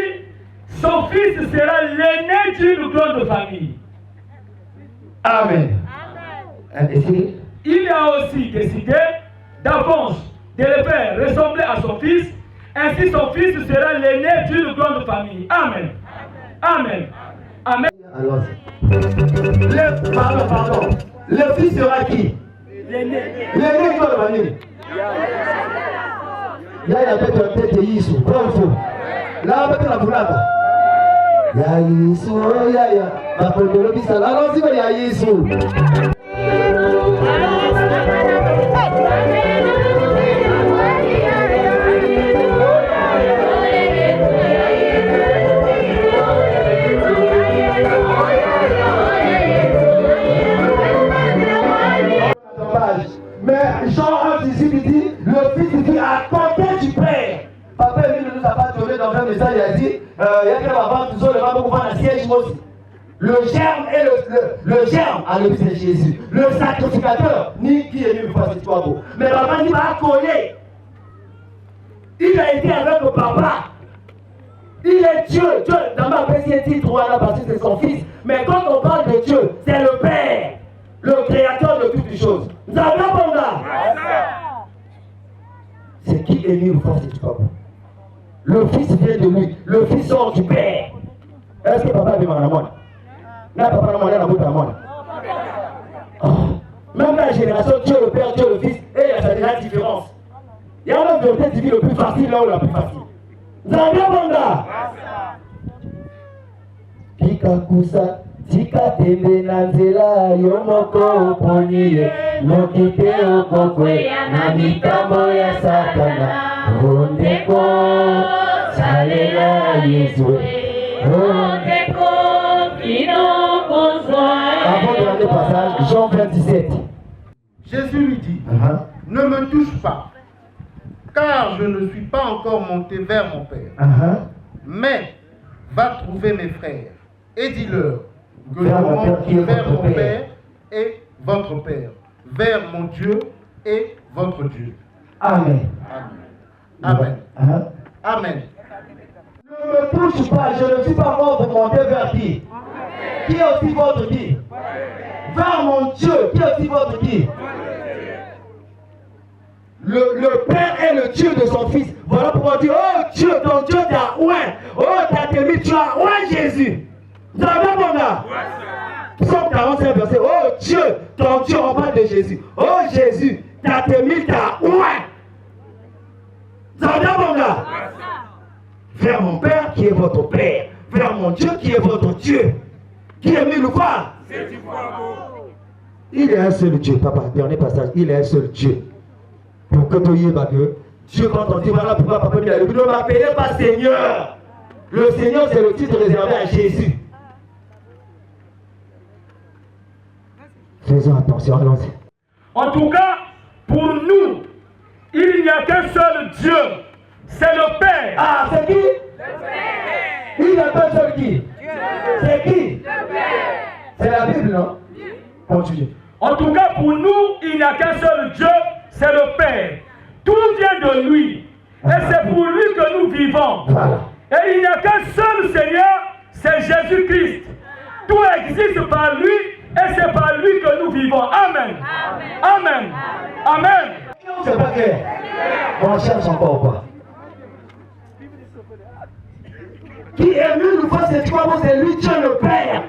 son fils sera l'aîné d'une grande famille. Amen. Amen. Il a aussi décidé d'avance de les faire ressembler à son fils. Ainsi, son fils sera l'aîné d'une grande famille. Amen. Amen. Amen. Alors, pardon. Le fils sera qui? L'aîné de la famille. Il y a peut-être Yisou. Quoi il faut? Là, peut-être la boulade. Ya Yisou, ya ya. Allons-y, ya Yisou. Mais Jean 1, 18, il dit, le fils dit à côté du Père. Papa lui ne nous a pas donné dans un message, il a dit, il y a quelqu'un avant, tout ça, le va beaucoup faire un siège aussi. Le germe et le germe, à l'église c'est Jésus. Le sacrificateur, ni qui est mieux pour faire ce beau. Mais papa dit, va coller. Il a été avec le papa. Il est Dieu. Dieu, dans ma PC titre, parce que c'est son fils. Mais quand on parle de Dieu, c'est le Père. Le créateur de toutes les choses. Nous avons un là. C'est qui est mieux pour faire ce beau. Le fils vient de lui. Le fils sort du Père. Est-ce que papa est dans moi? Là, papa n'a pas de moi. Même la génération, Dieu le Père, Dieu le Fils, et il y a déjà une différence. Il y a la vérité divine le plus facile là où la plus facile. Nous avons bien bon là. Pikakusa, tika tembe nanzela, yomoko poniye, nokite okokwe, na mitambo ya satana, ondeko, salela yezwe. Avant de aller au passage, Jean 27. Jésus lui dit, ne me touche pas, car je ne suis pas encore monté vers mon Père. Mais va trouver mes frères et dis-leur que je monte vers mon Père et votre Père, vers mon Dieu et votre Dieu. Amen. Amen. Amen. Amen. Ne me touche pas, je ne suis pas mort pour monter vers qui? Qui est aussi votre qui? Vers mon Dieu, qui est aussi votre qui? Le Père est le Dieu de son Fils. Voilà pourquoi on dit, oh Dieu, ton Dieu t'a oint. Oh, t'as mis, tu as oint Jésus. Vous avez bien mon gars? Psaume 45 verset, oh Dieu, ton Dieu, on parle de Jésus. Oh Jésus, t'as mis, t'as oint. Vous avez bien mon gars? Vers mon Père qui est votre Père, vers mon Dieu qui est votre Dieu. Qui est mille quoi? Il est un seul Dieu, papa, dernier passage, il est un seul Dieu. Pour que tu y aies Dieu, quand on dit voilà pourquoi papa dit, ne m'appelez pas Seigneur. Le Seigneur, c'est le titre réservé à Jésus. Faisons attention, allons-y. En tout cas, pour nous, il n'y a qu'un seul Dieu. C'est le Père. Ah, c'est qui? Le Père. Il n'y a qu'un seul qui? C'est qui? Le Père. C'est la Bible, non? Continue. En tout cas, pour nous, il n'y a qu'un seul Dieu, c'est le Père. Tout vient de lui. Et c'est pour lui que nous vivons. Voilà. Et il n'y a qu'un seul Seigneur, c'est Jésus-Christ. Tout existe par lui et c'est par lui que nous vivons. Amen. Amen. Amen. C'est pas clair. On cherche encore quoi? qui est venu nous faire cette fois, c'est lui Dieu le Père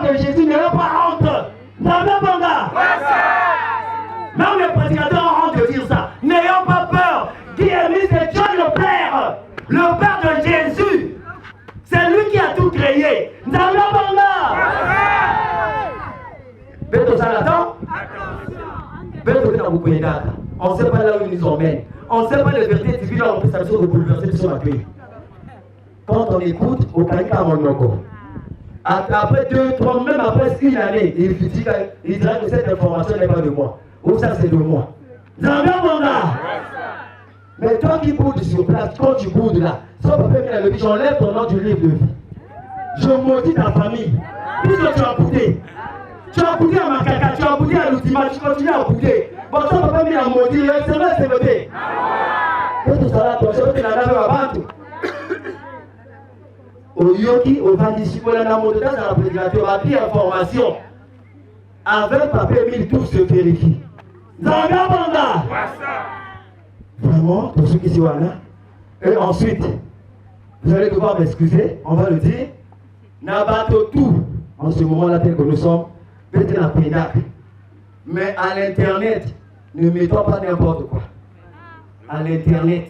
de Jésus, n'ayons pas honte. Même les prédicateurs ont honte de dire ça. N'ayons pas peur. Qui est venu, c'est Dieu le Père de Jésus. C'est lui qui a tout créé. On ne sait pas là où ils nous emmènent. On ne sait pas les vérités divines, on peut s'assurer de bouleverser sur la pays. Quand on écoute, au Kanika Monoko, après 2, 3, même après 1 année, il dira que cette information n'est pas de moi. Ou ça c'est de moi. Mais toi qui boudes sur place, quand tu boudes là, sans papa mettre le vie, j'enlève ton nom du livre de vie. Je maudis ta famille. Puisque tu as boudé. Tu as boudé à Makaka, tu as boudé à l'ultima, tu continues à bouder. Bon, sans papa mettre à maudire, c'est vrai, c'est voté. Que tout ça là, toi, je veux que la dame va battre. Au Yoki, au Vandisi, au Lanamoto, dans la prédicature, a pris information. Avec papa Emile, tout se vérifie. Zanga Banga! Vraiment, pour ceux qui sont là. Et ensuite, vous allez devoir m'excuser, on va le dire. Nabato tout, en ce moment-là, tel que nous sommes, peut-être la pénacle. Mais à l'internet, ne mettons pas n'importe quoi. À l'internet,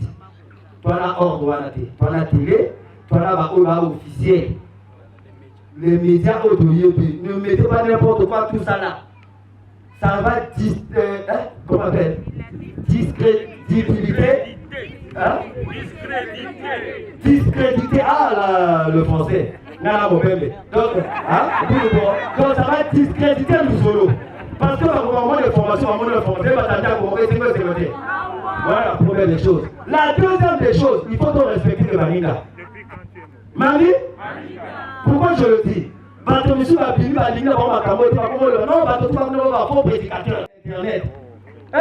toi là, ordre, toi la télé, toi là, officiel. Les médias audio, ne mettez pas n'importe quoi, tout ça là. Ça va comment on appelle? Discréditer. Hein? Discréditer. Ah, le français. Donc ça va discréditer le solo. Parce que par moins d'informations, voilà la première des choses. La deuxième des choses, il faut donc respecter le Marina. Marie? Pourquoi je le dis? Monsieur va venir à l'Igna, non, va faux prédicateur internet.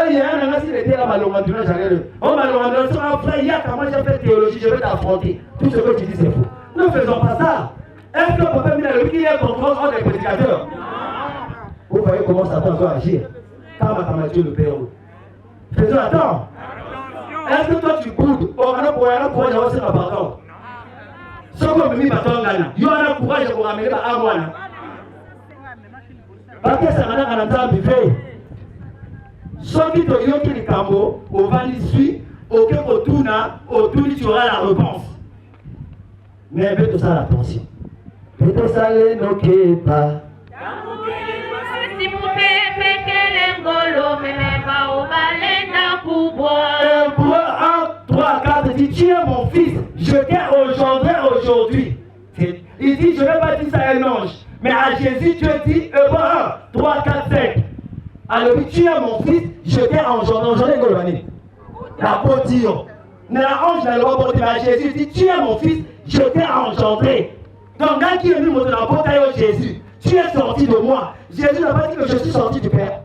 Il y a un an, s'il était là, malheureusement, j'allais on malheureusement, frère, il y a quand moi j'ai fait théologie, je vais t'affronter. Tout ce que tu dis, c'est faux. Ne faisons pas ça. Est-ce que papa Mila, lui, il est contrôle entre les prédicateurs? Vous voyez comment Satan doit agir. Quand ma Dieu le Père. Faisons attends. Est-ce que toi tu boudes? On a courage à faire pardon. Ce qu'on me dit, il y a un courage pour ramener à moi. Parce que ça m'a dit que vivre. Ceux qui te disent que les cambo, au Vanisui, au Kekotuna, au Tuni, tu auras la réponse. Mais faites ça attention. Faites ça les noquez pas. Si vous faites que l'engolo, mais pas au balai d'un pouvoir. 1, 3, 4, dit tu es mon fils, je t'ai engendré aujourd'hui. Il dit, je ne vais pas dire ça à un ange. Mais à Jésus, Dieu dit, 1, 3, 4, 5. Alors, tu es mon fils, je t'ai engendré. La potion. Mais la ange n'a pas porté à Jésus, dit, tu es mon fils, je t'ai engendré. Donc, quand qui est venu montrer la porte à Jésus, tu es sorti de moi. Jésus n'a pas dit que je suis sorti du Père.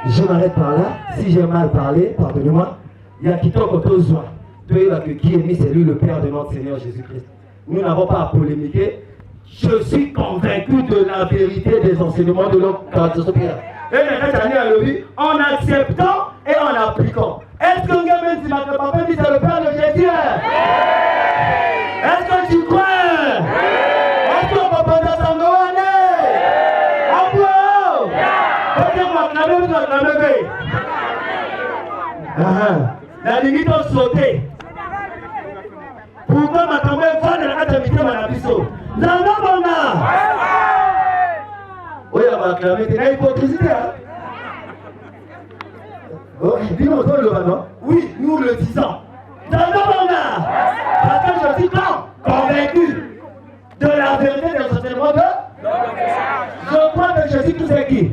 Je m'arrête par là. Si j'ai mal parlé, pardonnez-moi. Il y a qui t'en autozoa. Qui est mis, c'est lui le Père de notre Seigneur Jésus-Christ. Nous n'avons pas à polémiquer. Je suis convaincu de la vérité des enseignements de notre Père. Et en acceptant et en appliquant. Est-ce que Ngamen dit que papa dit c'est le Père de Jésus? Est-ce que tu crois? Est-ce que papa dit ça? La limite a sauté. Pourquoi ma caméra va de la catamité à biso? Oui, elle va acclamer. Tu as hypocrisie. Dis-nous le ballon. Oui, nous le disons. Parce que je suis convaincu de la vérité des enseignements de. Je crois que Jésus tout c'est qui?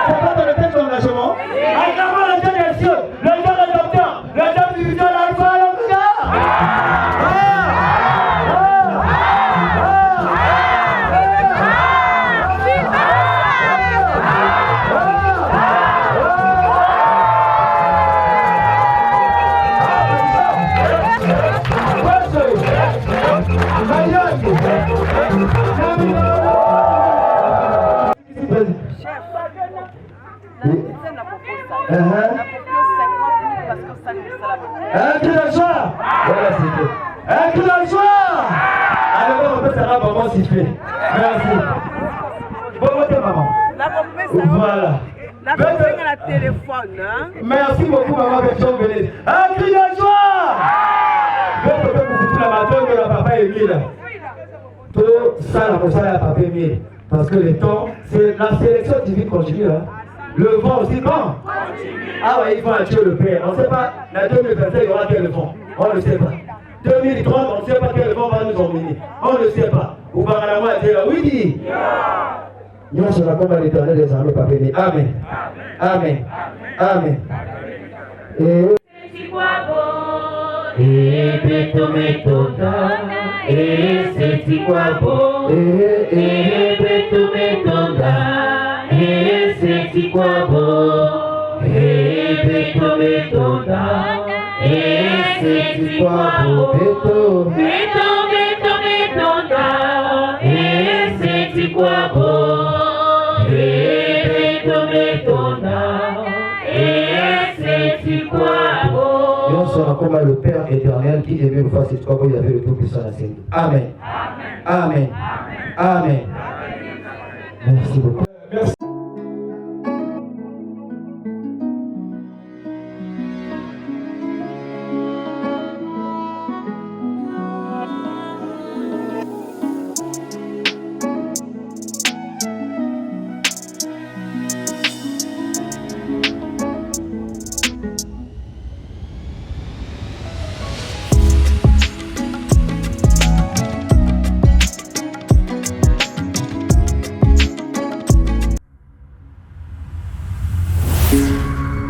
C'est pas dans le texte d'engagement. Acclamons le Dieu des cieux, le Dieu des docteurs, le Dieu du Dieu de l'alpha et l'oméga. Un cri de joie. Voilà, c'est tout. Un cri de joie. Alors, on peut savoir maman siffler. Merci. Bon côté, maman. Voilà. La téléphone, hein? Merci beaucoup, maman. Un cri de joie. Je peux vous foutre la matin de la papa Emile. Tout ça, la ça, la papa Emile. Parce que le temps, c'est la sélection divine continue. Hein. Le vent aussi, quand? Ah ouais, ils vont tuer le Père. On ne sait pas, la 2025, il y aura quel vent. On ne sait pas. 2030, on ne sait pas quel vent va nous emmener. On ne sait pas. Ou par la moitié là, oui, dit. Nous sommes comme à l'éternel des armées, papa Emile. Amen. Amen. Amen. Et c'est quoi beau, et beto metonda, et c'est quoi beau, et beto metonda, et c'est quoi beau, beto metonda, et c'est quoi beau, et beto metonda, et c'est quoi beau. Nous sommes comme le Père éternel qui aimait le faire cette fois qu'il y avait le Tout-Puissant à la scène. Amen. Amen. Amen. Merci beaucoup. Merci.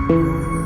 Thank you.